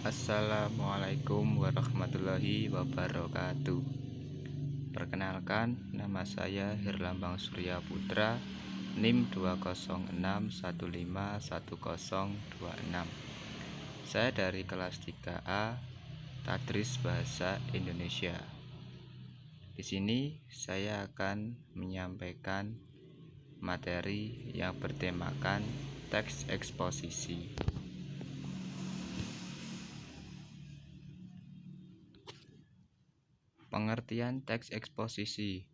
Assalamualaikum warahmatullahi wabarakatuh. Perkenalkan, nama saya Herlambang Surya Putra, NIM 206151026. Saya dari kelas 3A, Tadris Bahasa Indonesia. Di sini saya akan menyampaikan materi yang bertemakan teks eksposisi. Pengertian teks eksposisi.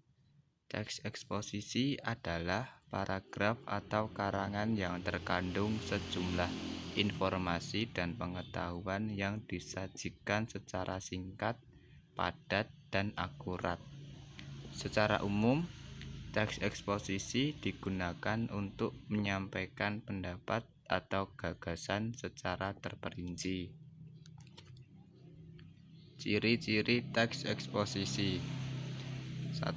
Teks eksposisi adalah paragraf atau karangan yang terkandung sejumlah informasi dan pengetahuan yang disajikan secara singkat, padat, dan akurat. Secara umum, teks eksposisi digunakan untuk menyampaikan pendapat atau gagasan secara terperinci. Ciri-ciri teks eksposisi. 1.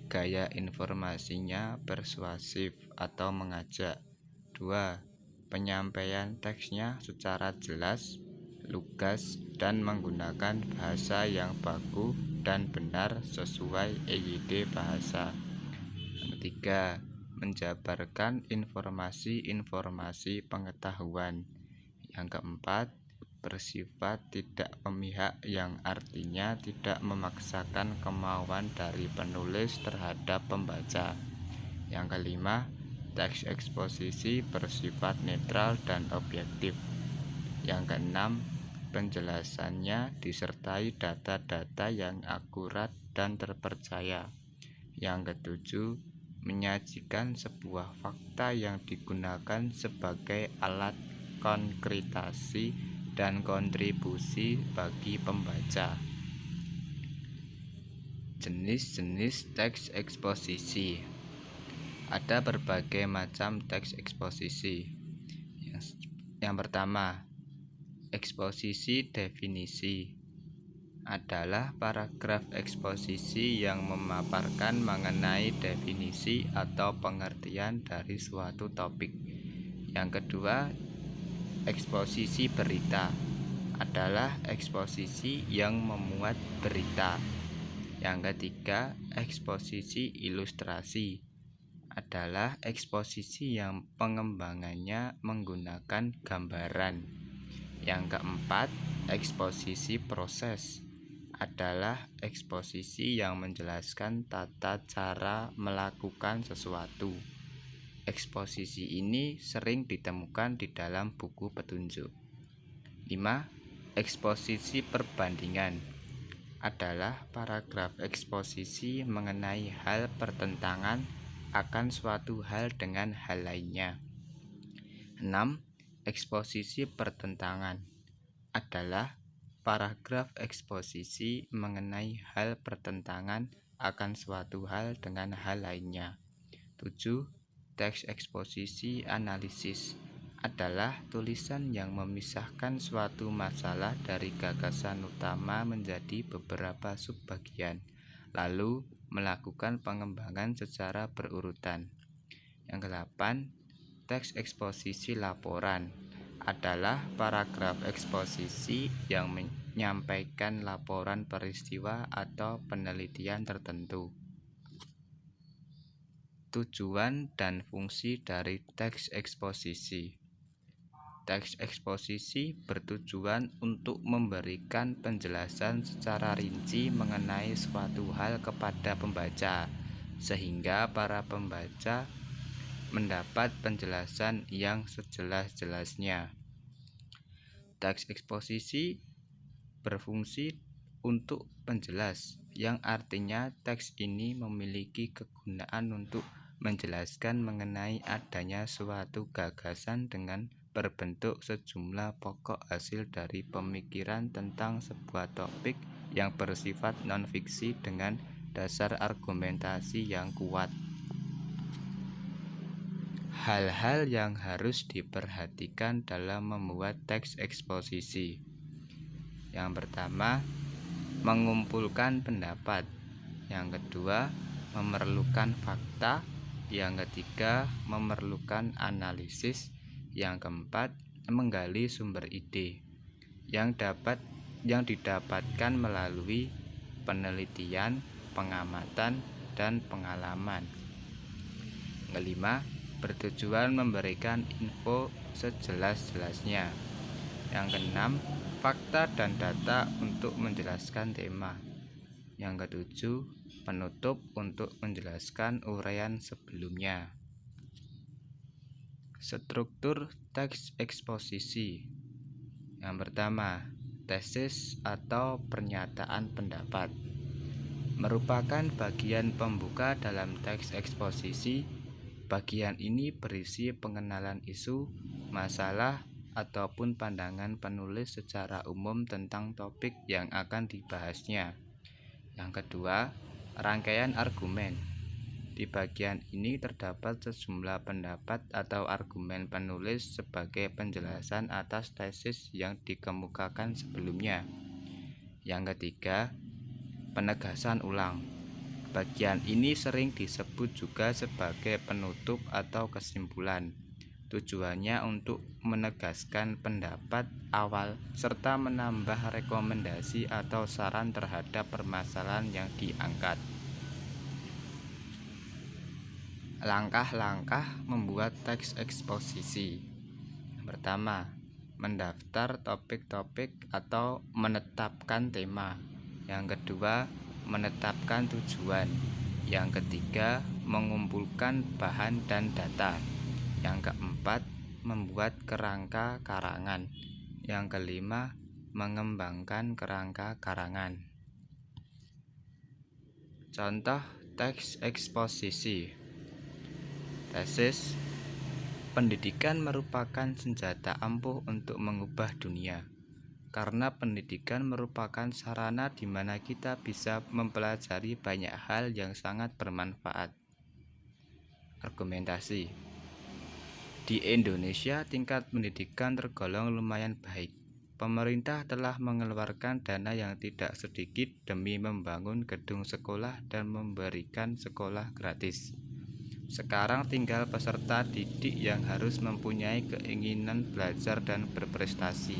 Gaya informasinya persuasif atau mengajak. 2. Penyampaian teksnya secara jelas, lugas, dan menggunakan bahasa yang baku dan benar sesuai EYD bahasa. 3. Menjabarkan informasi-informasi pengetahuan. Yang keempat, bersifat tidak memihak, yang artinya tidak memaksakan kemauan dari penulis terhadap pembaca. Yang kelima, teks eksposisi bersifat netral dan objektif. Yang keenam, penjelasannya disertai data-data yang akurat dan terpercaya. Yang ketujuh, menyajikan sebuah fakta yang digunakan sebagai alat konkretasi dan kontribusi bagi pembaca. Jenis-jenis teks eksposisi. Ada berbagai macam teks eksposisi. Yang pertama, eksposisi definisi adalah paragraf eksposisi yang memaparkan mengenai definisi atau pengertian dari suatu topik. Yang kedua, eksposisi berita adalah eksposisi yang memuat berita. Yang ketiga, eksposisi ilustrasi adalah eksposisi yang pengembangannya menggunakan gambaran. Yang keempat, eksposisi proses adalah eksposisi yang menjelaskan tata cara melakukan sesuatu. Eksposisi ini sering ditemukan di dalam buku petunjuk. 5. Eksposisi perbandingan adalah paragraf eksposisi mengenai hal pertentangan akan suatu hal dengan hal lainnya. 6. Eksposisi pertentangan adalah paragraf eksposisi mengenai hal pertentangan akan suatu hal dengan hal lainnya. 7. Teks eksposisi analisis adalah tulisan yang memisahkan suatu masalah dari gagasan utama menjadi beberapa subbagian, lalu melakukan pengembangan secara berurutan. Yang ke-8, teks eksposisi laporan adalah paragraf eksposisi yang menyampaikan laporan peristiwa atau penelitian tertentu. Tujuan dan fungsi dari teks eksposisi. Teks eksposisi bertujuan untuk memberikan penjelasan secara rinci mengenai suatu hal kepada pembaca, sehingga para pembaca mendapat penjelasan yang sejelas-jelasnya. Teks eksposisi berfungsi untuk penjelas, yang artinya teks ini memiliki kegunaan untuk menjelaskan mengenai adanya suatu gagasan dengan berbentuk sejumlah pokok hasil dari pemikiran tentang sebuah topik yang bersifat non-fiksi dengan dasar argumentasi yang kuat. Hal-hal yang harus diperhatikan dalam membuat teks eksposisi. Yang pertama, mengumpulkan pendapat. Yang kedua, memerlukan fakta. Yang ketiga, memerlukan analisis. Yang keempat, menggali sumber ide. yang didapatkan melalui penelitian, pengamatan, dan pengalaman. Kelima, bertujuan memberikan info sejelas-jelasnya. Yang keenam, fakta dan data untuk menjelaskan tema. Yang ketujuh, penutup untuk menjelaskan uraian sebelumnya. Struktur teks eksposisi. Yang pertama, tesis atau pernyataan pendapat merupakan bagian pembuka dalam teks eksposisi. Bagian ini berisi pengenalan isu, masalah, ataupun pandangan penulis secara umum tentang topik yang akan dibahasnya. Yang kedua, rangkaian argumen. Di bagian ini terdapat sejumlah pendapat atau argumen penulis sebagai penjelasan atas tesis yang dikemukakan sebelumnya. Yang ketiga, penegasan ulang. Bagian ini sering disebut juga sebagai penutup atau kesimpulan. Tujuannya untuk menegaskan pendapat awal serta menambah rekomendasi atau saran terhadap permasalahan yang diangkat. Langkah-langkah membuat teks eksposisi. Yang pertama, mendaftar topik-topik atau menetapkan tema. Yang kedua, menetapkan tujuan. Yang ketiga, mengumpulkan bahan dan data. Yang keempat, membuat kerangka karangan. Yang kelima, mengembangkan kerangka karangan. Contoh teks eksposisi. Tesis, pendidikan merupakan senjata ampuh untuk mengubah dunia. Karena pendidikan merupakan sarana di mana kita bisa mempelajari banyak hal yang sangat bermanfaat. Argumentasi. Di Indonesia, tingkat pendidikan tergolong lumayan baik. Pemerintah telah mengeluarkan dana yang tidak sedikit demi membangun gedung sekolah dan memberikan sekolah gratis. Sekarang tinggal peserta didik yang harus mempunyai keinginan belajar dan berprestasi,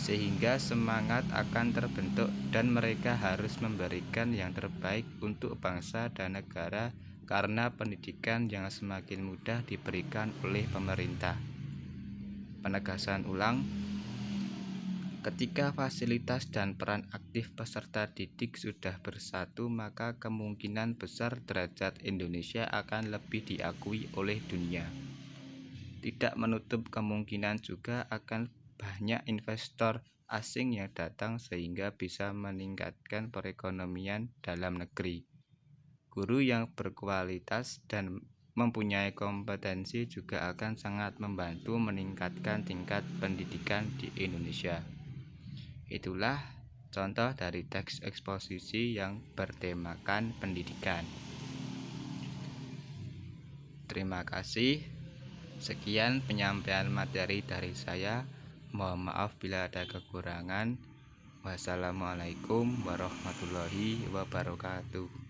sehingga semangat akan terbentuk dan mereka harus memberikan yang terbaik untuk bangsa dan negara karena pendidikan yang semakin mudah diberikan oleh pemerintah. Penegasan ulang. Ketika fasilitas dan peran aktif peserta didik sudah bersatu, maka kemungkinan besar derajat Indonesia akan lebih diakui oleh dunia. Tidak menutup kemungkinan juga akan banyak investor asing yang datang sehingga bisa meningkatkan perekonomian dalam negeri. Guru yang berkualitas dan mempunyai kompetensi juga akan sangat membantu meningkatkan tingkat pendidikan di Indonesia. Itulah contoh dari teks eksposisi yang bertemakan pendidikan. Terima kasih. Sekian penyampaian materi dari saya. Mohon maaf bila ada kekurangan. Wassalamualaikum warahmatullahi wabarakatuh.